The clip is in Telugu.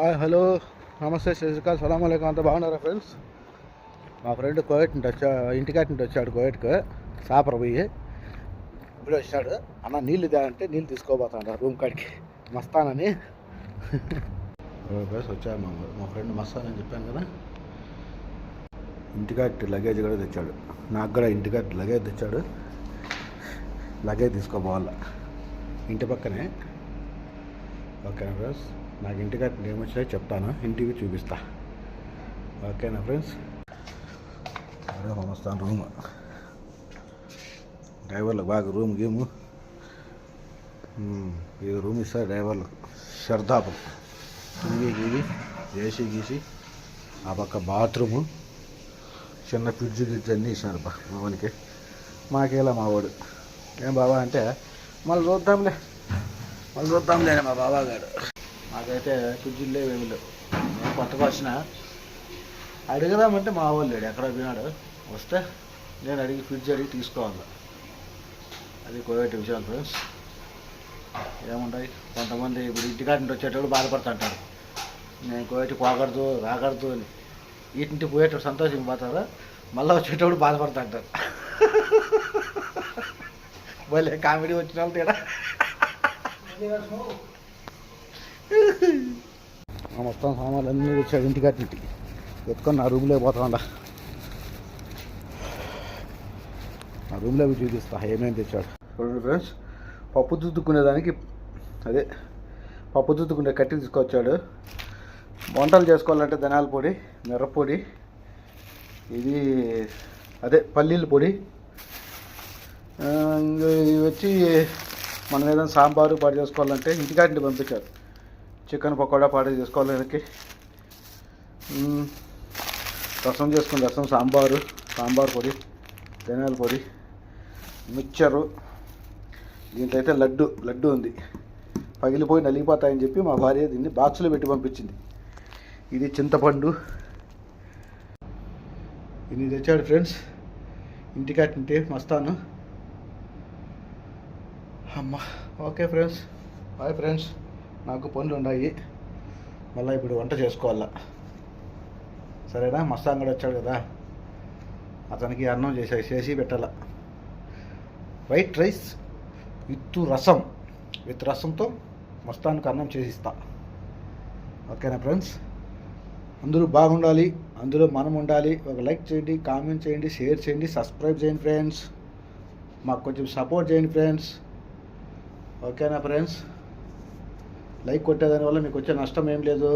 హలో నమస్తే శశికాల్ సలాం అలైకుం. అంతా బాగున్నారా ఫ్రెండ్స్? మా ఫ్రెండ్ కోయట్ నుండి ఇంటికాటి నుండి వచ్చాడు కోయట్కి సాపర పోయి. ఇప్పుడు వచ్చాడు. అన్న నీళ్ళు అంటే నీళ్ళు తీసుకోబోతాడు రూమ్ కాడికి మస్తానని. వచ్చాడు మా ఫ్రెండ్ మస్తాన్ అని చెప్పాను కదా. ఇంటికాటి లగేజ్ కూడా తెచ్చాడు. నాకు కూడా ఇంటికాటి లగేజ్ తెచ్చాడు. లగేజ్ తీసుకోపోవాలా ఇంటి పక్కనే. ఓకేనా ఫ్రెండ్స్? నాకు ఇంటికాటి ఏమొచ్చినాయో చెప్తాను, ఇంటికి చూపిస్తా. ఓకేనా ఫ్రెండ్స్? అదే వస్తాను రూమ్. డ్రైవర్లకు బాగా రూమ్ గేము ఇది రూమ్ ఇస్తారు డ్రైవర్లకు. షర్దాపు టీవీ గీవి ఏసీ గీసి ఆ పక్క బాత్రూము చిన్న ఫ్రిడ్జ్ గిడ్జ్ అన్నీ ఇచ్చినారు మావానికి. మాకేలా మావాడు ఏం బాబా అంటే మళ్ళీ చూద్దాంలే మా బాబా గారు. నాకైతే ఫ్రిడ్జ్లు లేవు ఏమి లేవు. నేను కొత్తగా వచ్చిన అడుగుదామంటే మా వాళ్ళు లేడు, ఎక్కడ పోయినాడు. వస్తే నేను అడిగి ఫ్రిడ్జ్ అడిగి తీసుకోవాలి. అది కోవిడ్ విషయాలు ఫ్రెండ్స్. ఏముంటాయి, కొంతమంది ఇప్పుడు ఇంటికాటి నుండి వచ్చేటప్పుడు బాధపడుతుంటారు, నేను కోవిడ్ పోకూడదు రాకూడదు అని. వీటింటి పోయేటప్పుడు సంతోషించిపోతారు, మళ్ళీ వచ్చేటప్పుడు బాధపడుతుంటారు. భలే కామెడీ వచ్చిన వాళ్ళు తేడా. మొత్తం సామాన్లు అన్నీ వచ్చాడు ఇంటికి ఎత్తుకొని నా రూమ్లో పోతా ఉండ. నా రూమ్లో చూపిస్తా ఏమేమి తెచ్చాడు. చూడండి ఫ్రెండ్స్, పప్పు దుద్దుకునేదానికి పప్పు దుద్దుకునే కట్టి తీసుకొచ్చాడు. వంటలు చేసుకోవాలంటే ధనియాల పొడి, మిరప్పొడి, ఇది పల్లీల పొడి. ఇవి వచ్చి మనం ఏదైనా సాంబారు పాడు చేసుకోవాలంటే ఇంటికాంటి పంపించారు. చికెన్ పకోడా పాడు చేసుకోవాలి వెనక్కి. రసం చేసుకుని రసం, సాంబార్ పొడి, ధనియాల పొడి, మిక్చరు. దీంట్లో అయితే లడ్డు ఉంది. పగిలిపోయి నలిగిపోతాయని చెప్పి మా భార్య దీన్ని బాక్సులో పెట్టి పంపించింది. ఇది చింతపండు. ఇది తెచ్చాడు ఫ్రెండ్స్ ఇంటికాటింటే మస్తాను. అమ్మ ఓకే ఫ్రెండ్స్, బాయ్ ఫ్రెండ్స్. నాకు పనులు ఉన్నాయి, మళ్ళీ ఇప్పుడు వంట చేసుకోవాలా. సరేనా? మస్తాన్ కూడా వచ్చాడు కదా, అతనికి అన్నం చేసి పెట్టాల. వైట్ రైస్ విత్ రసంతో మస్తాన్కి అన్నం చేసిస్తా. ఓకేనా ఫ్రెండ్స్? అందరూ బాగుండాలి, అందులో మనం ఉండాలి. ఒక లైక్ చేయండి, కామెంట్ చేయండి, షేర్ చేయండి, సబ్స్క్రైబ్ చేయండి ఫ్రెండ్స్. మాకు కొంచెం సపోర్ట్ చేయండి ఫ్రెండ్స్. ఓకేనా ఫ్రెండ్స్? లైక్ కొట్టేదానివల్ల మీకు వచ్చే నష్టం ఏం లేదు.